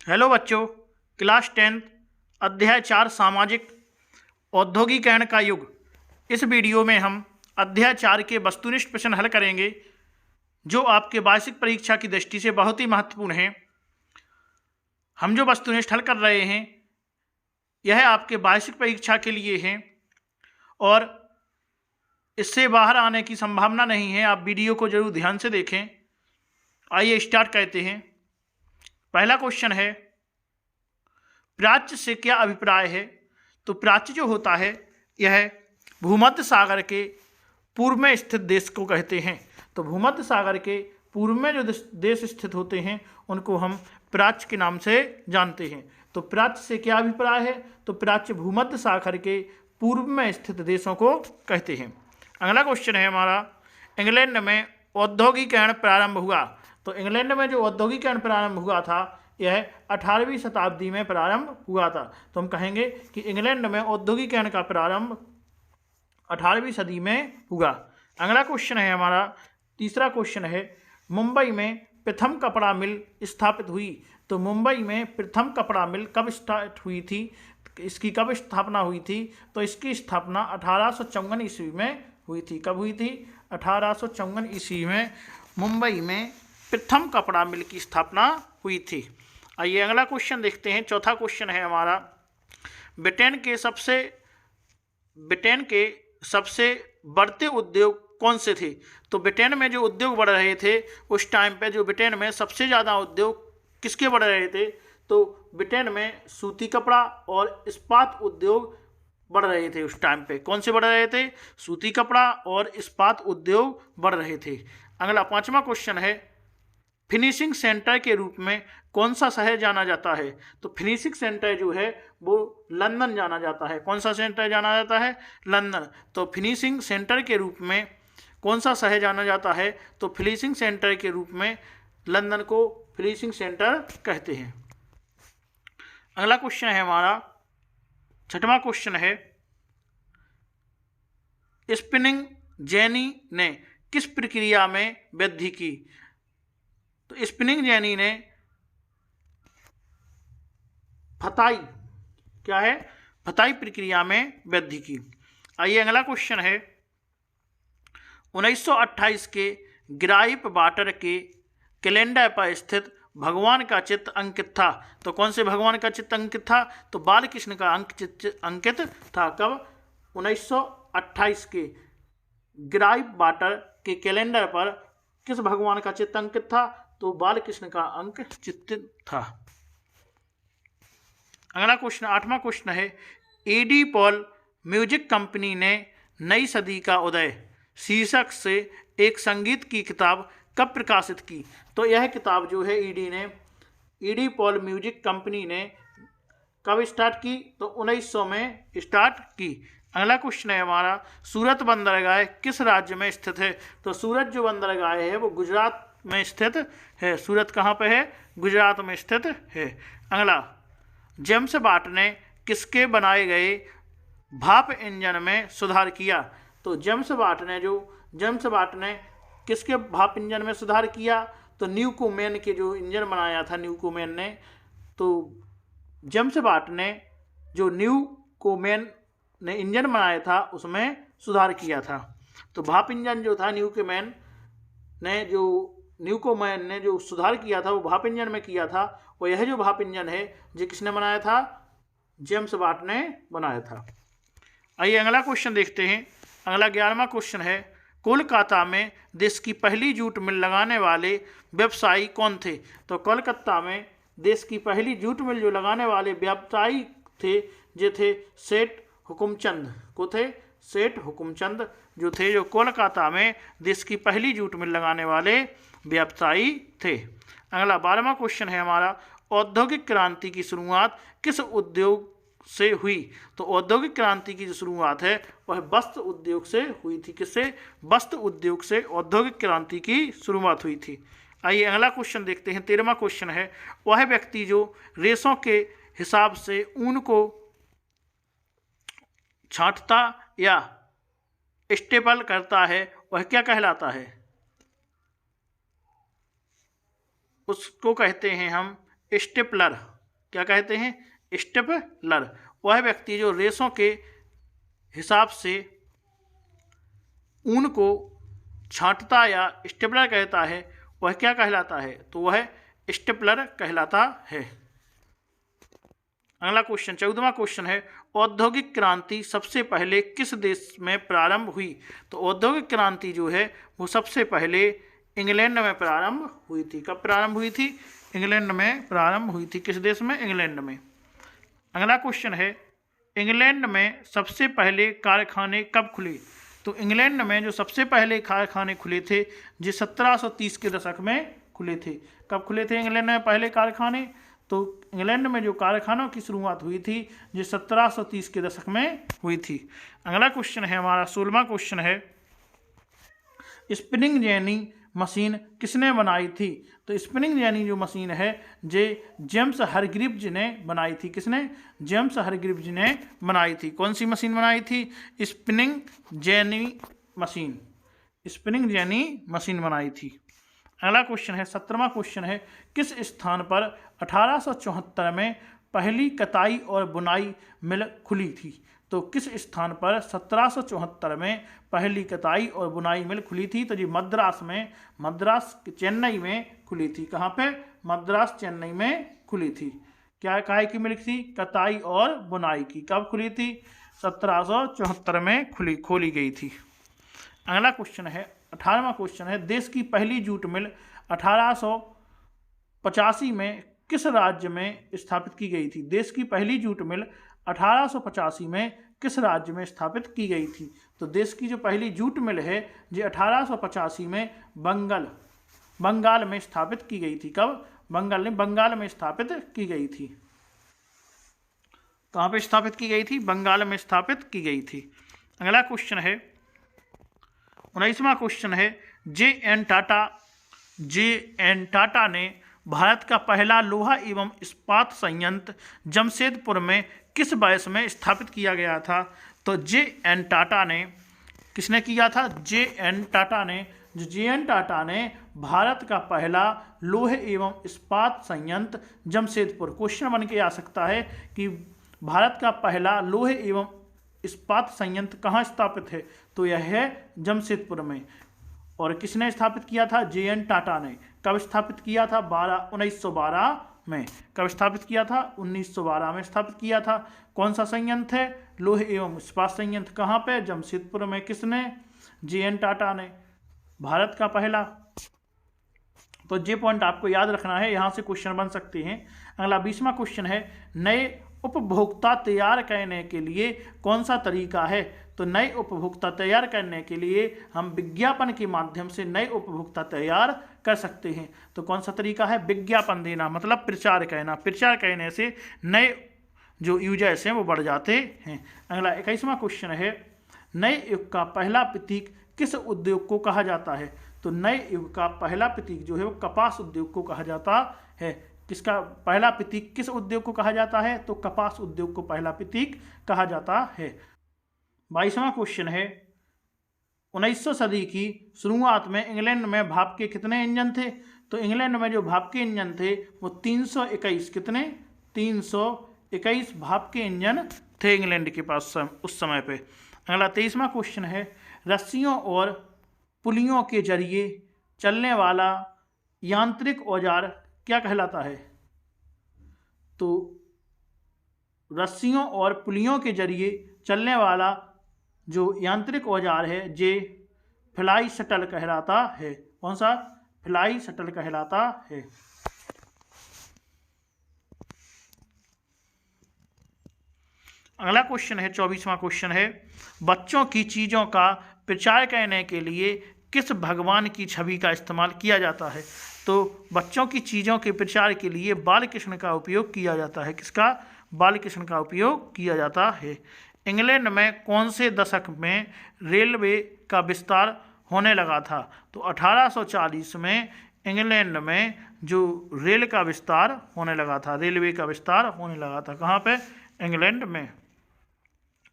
Hello बच्चों, class 10 अध्याय 4 सामाजिक औद्योगिकरण का युग। इस वीडियो में हम अध्याय 4 के वस्तुनिष्ठ प्रश्न हल करेंगे जो आपके वार्षिक परीक्षा की दृष्टि से बहुत ही महत्वपूर्ण हैं। हम जो वस्तुनिष्ठ हल कर रहे हैं यह आपके वार्षिक परीक्षा के लिए हैं और इससे बाहर आने की संभावना नहीं है। आप वीडियो को जरूर ध्यान से देखें। आइए स्टार्ट करते हैं। पहला क्वेश्चन है, प्राच्य से क्या अभिप्राय है? तो प्राच्य जो होता है यह भूमध्य सागर के पूर्व में स्थित देश को कहते हैं। तो भूमध्य सागर के पूर्व में जो देश स्थित होते हैं उनको हम प्राच्य के नाम से जानते हैं। तो प्राच्य से क्या अभिप्राय है? तो प्राच्य भूमध्य सागर के पूर्व में स्थित देशों को कहते हैं। अगला क्वेश्चन है हमारा, इंग्लैंड में औद्योगिकरण प्रारंभ हुआ। तो इंग्लैंड में जो औद्योगिकरण प्रारंभ हुआ था यह 18वीं शताब्दी में प्रारंभ हुआ था। तो हम कहेंगे कि इंग्लैंड में औद्योगिकरण का प्रारंभ 18वीं सदी में हुआ। अगला क्वेश्चन है हमारा, तीसरा क्वेश्चन है, मुंबई में प्रथम कपड़ा मिल स्थापित हुई। तो मुंबई में प्रथम कपड़ा मिल कब स्टार्ट हुई थी? इसकी कब स्थापना हुई थी? तो इसकी स्थापना 1854 ईस्वी में हुई थी। कब हुई थी? 1854 ईस्वी में मुंबई में प्रथम कपड़ा मिल की स्थापना हुई थी। आइए अगला क्वेश्चन देखते हैं। चौथा क्वेश्चन है हमारा, ब्रिटेन के सबसे बढ़ते उद्योग कौन से थे? तो ब्रिटेन में जो उद्योग बढ़ रहे थे उस टाइम पे, जो ब्रिटेन में सबसे ज़्यादा उद्योग किसके बढ़ रहे थे? तो ब्रिटेन में सूती कपड़ा और इस्पात उद्योग बढ़ रहे थे उस टाइम पे। कौन से बढ़ रहे थे? सूती कपड़ा और इस्पात उद्योग बढ़ रहे थे। अगला पांचवा क्वेश्चन है, फिनिशिंग सेंटर के रूप में कौन सा शहर जाना जाता है? तो फिनिशिंग सेंटर जो है वो लंदन जाना जाता है। कौन सा सेंटर जाना जाता है? लंदन। तो फिनिशिंग सेंटर के रूप में कौन सा शहर जाना जाता है? तो फिनिशिंग सेंटर के रूप में लंदन को फिनिशिंग सेंटर कहते हैं। अगला क्वेश्चन है हमारा, छठवां क्वेश्चन है, स्पिनिंग जेनी ने किस प्रक्रिया में वृद्धि की? तो स्पिनिंग जेनी ने फताई, क्या है? फताई प्रक्रिया में वृद्धि की। आइए अगला क्वेश्चन है, 1928 के ग्राइप वाटर के कैलेंडर पर स्थित भगवान का चित्र अंकित था। तो कौन से भगवान का चित्र अंकित था? तो बालकृष्ण का अंकित था। कब? 1928 के ग्राइप वाटर के कैलेंडर पर किस भगवान का चित्र अंकित था? तो बालकृष्ण का अंक चित्र था। अगला क्वेश्चन, आठवां क्वेश्चन है, एडी पॉल म्यूजिक कंपनी ने नई सदी का उदय शीर्षक से एक संगीत की किताब कब प्रकाशित की? तो यह किताब जो है एडी पॉल म्यूजिक कंपनी ने कब स्टार्ट की? तो 1900 में स्टार्ट की। अगला क्वेश्चन है हमारा, सूरत बंदरगाह किस राज्य में स्थित है? तो सूरत जो बंदरगाह है वो गुजरात में स्थित है। सूरत कहाँ पे है? गुजरात में स्थित है। अगला, जेम्स वाट ने किसके बनाए गए भाप इंजन में सुधार किया? तो जेम्स वाट ने किसके भाप इंजन में सुधार किया? तो न्यूकोमेन के जो इंजन बनाया था न्यूकोमेन ने, तो जेम्स वाट ने जो न्यूकोमेन ने इंजन बनाया था उसमें सुधार किया था। तो भाप इंजन जो था न्यूकोमेन ने जो सुधार किया था वो भाप इंजन में किया था। वो यह जो भाप इंजन है जो किसने बनाया था? जेम्स वाट ने बनाया था। आइए अगला क्वेश्चन देखते हैं। अगला 11वां क्वेश्चन है, कोलकाता में देश की पहली जूट मिल लगाने वाले व्यवसायी कौन थे? तो कोलकाता में देश की पहली जूट मिल जो लगाने वाले व्यवसायी थे जो थे सेठ हुकुमचंद को थे। सेठ हुकुमचंद जो थे, जो कोलकाता में देश की पहली जूट मिल लगाने वाले व्यवसायी थे। अगला 12वां क्वेश्चन है हमारा, औद्योगिक क्रांति की शुरुआत किस उद्योग से हुई? तो औद्योगिक क्रांति की जो शुरुआत है वह वस्त्र उद्योग से हुई थी। किससे? वस्त्र उद्योग से औद्योगिक क्रांति की शुरुआत हुई थी। आइए अगला क्वेश्चन देखते हैं। 13वां क्वेश्चन है, वह व्यक्ति जो रेशों के हिसाब से ऊन को छांटता या स्टेपल करता है वह क्या कहलाता है? उसको कहते हैं हम स्टेपलर। क्या कहते हैं? स्टेपलर। वह व्यक्ति जो रेशों के हिसाब से ऊन को छांटता या स्टेपलर कहता है, वह क्या कहलाता है? तो वह स्टेपलर कहलाता है। अगला क्वेश्चन 14वां क्वेश्चन है, औद्योगिक क्रांति सबसे पहले किस देश में प्रारंभ हुई? तो औद्योगिक क्रांति जो है वो सबसे पहले इंग्लैंड में प्रारंभ हुई थी। कब प्रारंभ हुई थी? इंग्लैंड में प्रारंभ हुई थी। किस देश में? इंग्लैंड में। अगला क्वेश्चन है, इंग्लैंड में सबसे पहले कारखाने कब खुले? तो इंग्लैंड में जो सबसे पहले कारखाने खुले थे जो 1730 के दशक में खुले थे। कब खुले थे इंग्लैंड में पहले कारखाने? तो इंग्लैंड में जो कारखानों की शुरुआत हुई थी जो 1730 के दशक में हुई थी। अगला क्वेश्चन है हमारा 16वां क्वेश्चन है, स्पिनिंग जेनी मशीन किसने बनाई थी? तो स्पिनिंग जेनी जो मशीन है जे जेम्स हरग्रीव्ज ने बनाई थी। किसने? जेम्स हरग्रीव्ज ने बनाई थी। कौन सी मशीन बनाई थी? Spinning jenny machine. Spinning jenny machine बनाई थी। अगला क्वेश्चन है 17वां क्वेश्चन है, किस स्थान पर 1874 में पहली कताई और बुनाई मिल खुली थी? तो किस स्थान पर 1774 में पहली कताई और बुनाई मिल खुली थी? तो जी मद्रास चेन्नई में खुली थी। कहाँ पे? मद्रास चेन्नई में खुली थी। क्या काय की मिल थी? कताई और बुनाई की। कब खुली थी? 1774 में खोली गई थी। अगला क्वेश्चन है 18वां क्वेश्चन है, देश की पहली जूट मिल 1885 में किस राज्य में स्थापित की गई थी? देश की पहली जूट मिल 1885 में किस राज्य में स्थापित की गई थी? तो देश की जो पहली जूट मिल है जो 1885 में बंगाल में स्थापित की गई थी। कब? बंगाल में स्थापित की गई थी। कहाँ पे स्थापित की गई थी? बंगाल में स्थापित की गई थी। अगला क्वेश्चन है 19वां क्वेश्चन है, जे एन टाटा ने भारत का पहला लोहा एवं इस्पात संयंत्र जमशेदपुर में किस वर्ष में स्थापित किया गया था? तो जे एन टाटा ने किसने किया था? जे एन टाटा ने भारत का पहला लोहे एवं इस्पात संयंत्र जमशेदपुर। क्वेश्चन बन के आ सकता है कि भारत का पहला लोहे एवं इस्पात संयंत्र कहाँ स्थापित है? तो यह है जमशेदपुर में। और किसने स्थापित किया था? जे एन टाटा ने। कब स्थापित किया था? 1912 में। कब स्थापित किया था? 1912 में स्थापित किया था। कौन सा संयंत्र है? लोहे एवं इस्पात संयंत्र। कहाँ पे? जमशेदपुर में। किसने? जे एन टाटा ने। भारत का पहला। तो ये पॉइंट आपको याद रखना है, यहाँ से क्वेश्चन बन सकते हैं। अगला 20वां क्वेश्चन है, नए उपभोक्ता तैयार करने के लिए कौन सा तरीका है? तो नए उपभोक्ता तैयार करने के लिए हम विज्ञापन के माध्यम से नए उपभोक्ता तैयार कर सकते हैं। तो कौन सा तरीका है? विज्ञापन देना, मतलब प्रचार करना। प्रचार करने से नए जो यूजर्स हैं वो बढ़ जाते हैं। अगला 21वां क्वेश्चन है, नए युग का पहला प्रतीक किस उद्योग को कहा जाता है? तो नए युग का पहला प्रतीक जो है वो कपास उद्योग को कहा जाता है। किसका पहला प्रतीक किस उद्योग को कहा जाता है? तो कपास उद्योग को पहला प्रतीक कहा जाता है। 22वां क्वेश्चन है, 19वीं सदी की शुरुआत में इंग्लैंड में भाप के कितने इंजन थे? तो इंग्लैंड में जो भाप के इंजन थे वो 321। कितने? 321 भाप के इंजन थे इंग्लैंड के पास उस समय पे। अगला 23वां क्वेश्चन है, रस्सियों और पुलियों के जरिए चलने वाला यांत्रिक औजार क्या कहलाता है? तो रस्सियों और पुलियों के जरिए चलने वाला जो यांत्रिक औजार है जे फ्लाई शटल कहलाता है। कौन सा? फ्लाई शटल कहलाता है। अगला क्वेश्चन है 24वां क्वेश्चन है, बच्चों की चीज़ों का प्रचार करने के लिए किस भगवान की छवि का इस्तेमाल किया जाता है? तो बच्चों की चीज़ों के प्रचार के लिए बाल कृष्ण का उपयोग किया जाता है। किसका? बाल कृष्ण का उपयोग किया जाता है। इंग्लैंड में कौन से दशक में रेलवे का विस्तार होने लगा था? तो 1840 में इंग्लैंड में जो रेल का विस्तार होने लगा था, रेलवे का विस्तार होने लगा था। कहाँ पे? इंग्लैंड में।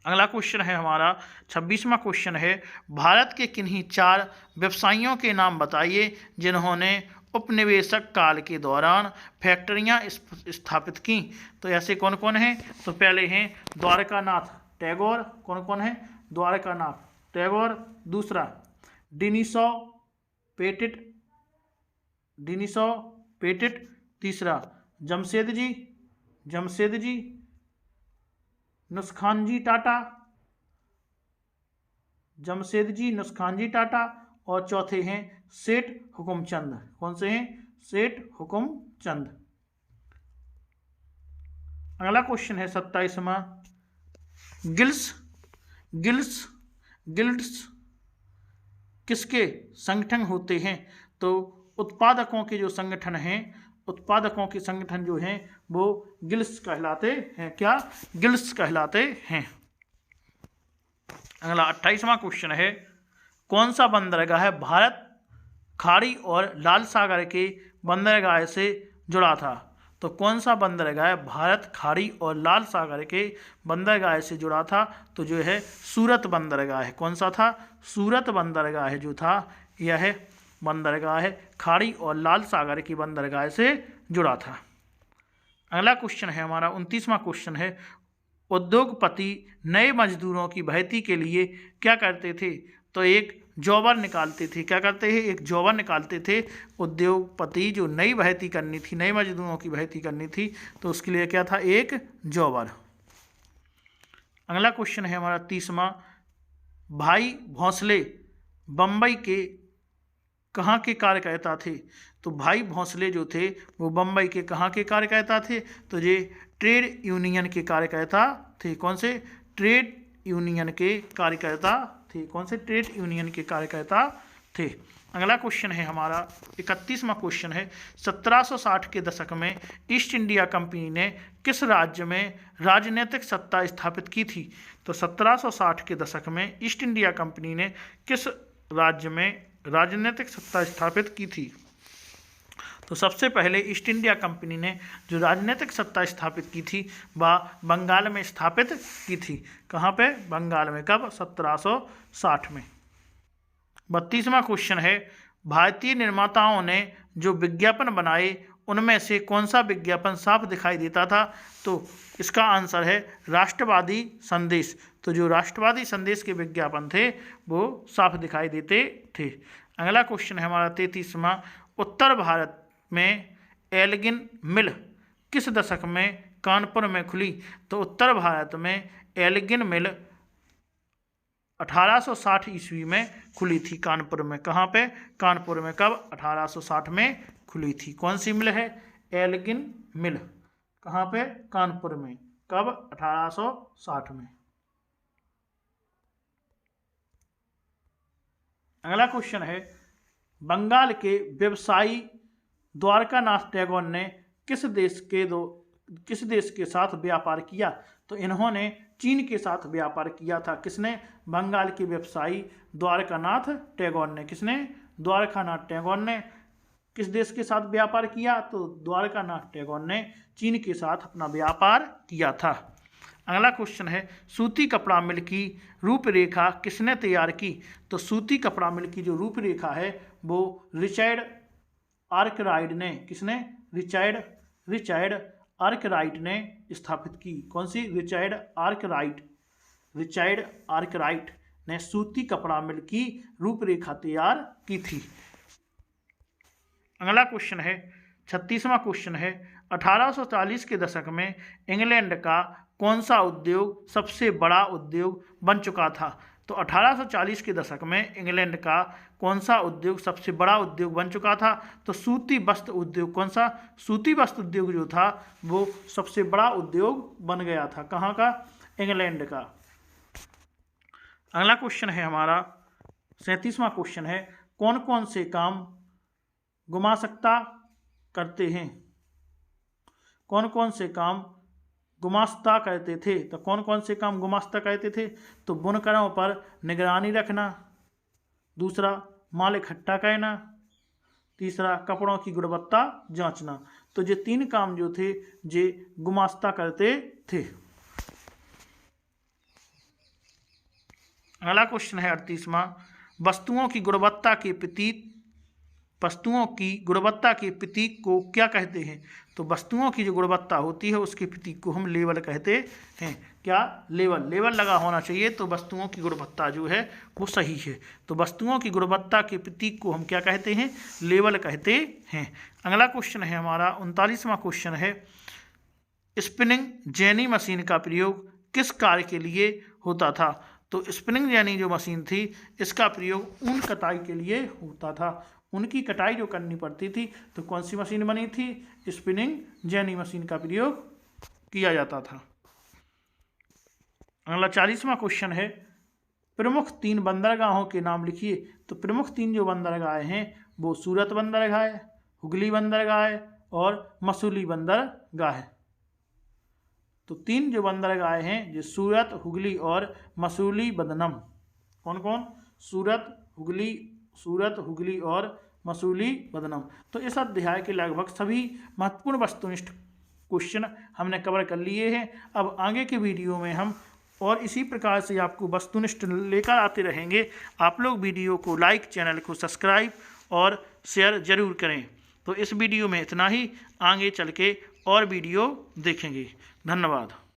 अगला क्वेश्चन है हमारा 26वां क्वेश्चन है, भारत के किन्हीं 4 व्यवसायियों के नाम बताइए जिन्होंने उपनिवेशक काल के दौरान फैक्ट्रियां स्थापित की। तो ऐसे कौन कौन हैं? तो पहले हैं द्वारकानाथ टैगोर। कौन कौन है? द्वारकानाथ टैगोर। दूसरा डिनीसो पेटिट। तीसरा जमशेदजी नुसखानजी टाटा। और चौथे हैं सेठ हुकुमचंद। कौन से हैं? सेठ हुकुमचंद। अगला क्वेश्चन है 27वां। गिल्ड्स किसके संगठन होते हैं? तो उत्पादकों के जो संगठन हैं, उत्पादकों के संगठन जो हैं वो गिल्ड्स कहलाते हैं। क्या? गिल्ड्स कहलाते हैं। अगला 28वां क्वेश्चन है कौन सा बंदरगाह भारत खाड़ी और लाल सागर के बंदरगाह से जुड़ा था? तो कौन सा बंदरगाह भारत खाड़ी और लाल सागर के बंदरगाह से जुड़ा था? तो जो है सूरत बंदरगाह है। कौन सा था? सूरत बंदरगाह जो था यह बंदरगाह खाड़ी और लाल सागर की बंदरगाह से जुड़ा था। अगला क्वेश्चन है हमारा 29वां क्वेश्चन है उद्योगपति नए मजदूरों की भर्ती के लिए क्या करते थे? तो एक जॉबर निकालते थे। क्या करते हैं? एक जॉबर निकालते थे। उद्योगपति जो नई भर्ती करनी थी, नए मजदूरों की भर्ती करनी थी, तो उसके लिए क्या था? एक जॉबर। अगला क्वेश्चन है हमारा 30वां। भाई भोंसले बम्बई के कहाँ के कार्यकर्ता थे? तो भाई भोंसले जो थे वो बम्बई के कहाँ के कार्यकर्ता थे? तो ये ट्रेड यूनियन के कार्यकर्ता थे। कौन से? ट्रेड यूनियन के कार्यकर्ता थे। कौन से? ट्रेड यूनियन के कार्यकर्ता थे। अगला क्वेश्चन है हमारा 31वां क्वेश्चन है 1760 के दशक में ईस्ट इंडिया कंपनी ने किस राज्य में राजनीतिक सत्ता स्थापित की थी? तो 1760 के दशक में ईस्ट इंडिया कंपनी ने किस राज्य में राजनीतिक सत्ता स्थापित की थी? तो सबसे पहले ईस्ट इंडिया कंपनी ने जो राजनीतिक सत्ता स्थापित की थी वह बंगाल में स्थापित की थी। कहाँ पे? बंगाल में। कब? 1760 में। 32वां क्वेश्चन है भारतीय निर्माताओं ने जो विज्ञापन बनाए उनमें से कौन सा विज्ञापन साफ दिखाई देता था? तो इसका आंसर है राष्ट्रवादी संदेश। तो जो राष्ट्रवादी संदेश के विज्ञापन थे वो साफ दिखाई देते थे। अगला क्वेश्चन है हमारा 33वां। उत्तर भारत में एल्गिन मिल किस दशक में कानपुर में खुली? तो उत्तर भारत में एल्गिन मिल 1860 ईस्वी में खुली थी कानपुर में। कहाँ पे? कानपुर में। कब? 1860 में खुली थी। कौन सी मिल है? एल्गिन मिल। कहाँ पे? कानपुर में। कब? 1860 में। अगला क्वेश्चन है बंगाल के व्यवसायी द्वारकानाथ टैगोर ने किस देश के साथ व्यापार किया? तो इन्होंने चीन के साथ व्यापार किया था। किसने? बंगाल के व्यवसायी द्वारकानाथ टैगोर ने। किसने? द्वारकानाथ टैगोर ने किस देश के साथ व्यापार किया? तो द्वारकानाथ टैगोर ने चीन के साथ अपना व्यापार किया था। अगला क्वेश्चन है सूती कपड़ा मिल की रूपरेखा किसने तैयार की? तो सूती कपड़ा मिल की जो रूपरेखा है वो रिचर्ड आर्कराइट ने। किसने? रिचर्ड आर्कराइट ने स्थापित की। कौन सी? रिचर्ड आर्कराइट ने सूती कपड़ा मिल की रूपरेखा तैयार की थी। अगला क्वेश्चन है 36वां क्वेश्चन है 1840 के दशक में इंग्लैंड का कौन सा उद्योग सबसे बड़ा उद्योग बन चुका था? तो 1840 के दशक में इंग्लैंड का कौन सा उद्योग सबसे बड़ा उद्योग बन चुका था? तो सूती वस्त्र उद्योग। कौन सा? सूती वस्त्र उद्योग जो था वो सबसे बड़ा उद्योग बन गया था। कहाँ का? इंग्लैंड का। अगला क्वेश्चन है हमारा 37वां क्वेश्चन है कौन कौन से काम गुमास्ता करते हैं? कौन कौन से काम गुमास्ता करते थे? तो कौन कौन से काम गुमास्ता करते थे? तो बुनकरों पर निगरानी रखना, दूसरा माल इकट्ठा करना, तीसरा कपड़ों की गुणवत्ता जांचना। तो ये 3 काम जो थे ये गुमास्ता करते थे। अगला क्वेश्चन है 38वां वस्तुओं की गुणवत्ता के प्रति वस्तुओं की गुणवत्ता के प्रतीक को क्या कहते हैं? तो वस्तुओं की जो गुणवत्ता होती है उसके प्रतीक को हम लेवल कहते हैं। क्या? लेवल। लेवल लगा होना चाहिए तो वस्तुओं की गुणवत्ता जो है वो सही है। तो वस्तुओं की गुणवत्ता के प्रतीक को हम क्या कहते हैं? लेवल कहते हैं। अगला क्वेश्चन है हमारा 39वां क्वेश्चन है, स्पिनिंग जेनी मशीन का प्रयोग किस कार्य के लिए होता था? तो स्पिनिंग जेनी जो मशीन थी इसका प्रयोग ऊन कटाई के लिए होता था। उनकी कटाई जो करनी पड़ती थी तो कौन सी मशीन बनी थी? स्पिनिंग जेनी मशीन का प्रयोग किया जाता था। अगला 40वां क्वेश्चन है, प्रमुख 3 बंदरगाहों के नाम लिखिए। तो प्रमुख 3 जो बंदरगाहें हैं वो सूरत बंदरगाह, हुगली बंदरगाह और मसूली बंदरगाह है। तो 3 जो बंदरगाहें हैं जो सूरत, हुगली और मसूली बदनम। कौन कौन? सूरत, हुगली और मसूली बदनम। तो इस अध्याय के लगभग सभी महत्वपूर्ण वस्तुनिष्ठ क्वेश्चन हमने कवर कर लिए हैं। अब आगे के वीडियो में हम और इसी प्रकार से आपको वस्तुनिष्ठ लेकर आते रहेंगे। आप लोग वीडियो को लाइक, चैनल को सब्सक्राइब और शेयर जरूर करें। तो इस वीडियो में इतना ही, आगे चल के और वीडियो देखेंगे। धन्यवाद।